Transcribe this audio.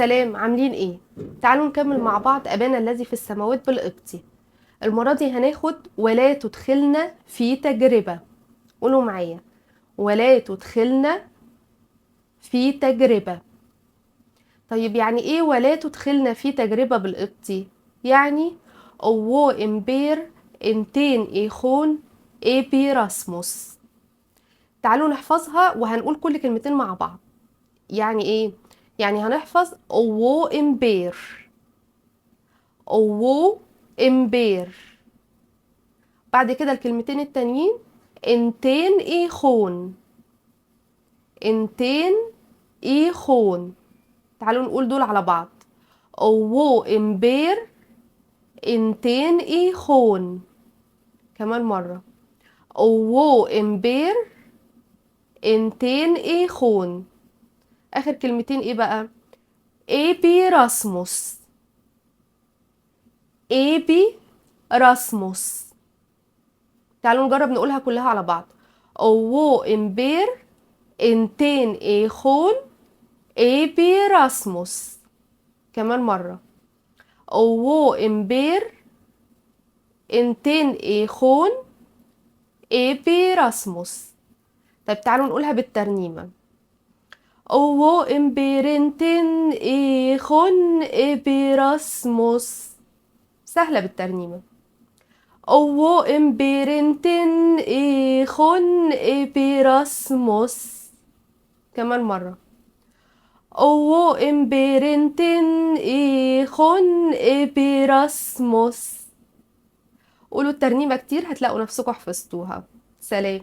سلام، عاملين ايه؟ تعالوا نكمل مع بعض أبانا الذي في السماوات بالقبطي. المرة دي هناخد ولا تدخلنا في تجربة. قولوا معايا، ولا تدخلنا في تجربة. طيب يعني ايه ولا تدخلنا في تجربة بالقبطي؟ يعني أوو إمبير إنتين إيخون إيبي راسموس. تعالوا نحفظها وهنقول كل كلمتين مع بعض. يعني ايه؟ يعني هنحفظ أوو إمبير، أوو إمبير. بعد كده الكلمتين التانيين انتين إيخون، انتين إيخون. تعالوا نقول دول على بعض. أوو إمبير انتين إيخون. كمان مرة. أوو إمبير انتين إيخون. آخر كلمتين ايه بقى؟ إيبي راسموس، إيبي راسموس. تعالوا نجرب نقولها كلها على بعض. أوو إمبير انتين إيخون إيبي راسموس. كمان مرة. أوو إمبير انتين إيخون إيبي راسموس. طيب تعالوا نقولها بالترنيمة. أوو إمبير انتين إيخون إيبي راسموس. سهلة بالترنيمة. أوو إمبير انتين إيخون إيبي راسموس. كمان مرة. أوو إمبيرنتين إيخون إبيراسموس. قولوا الترنيمة كتير هتلاقوا نفسكم حفظتوها. سلام.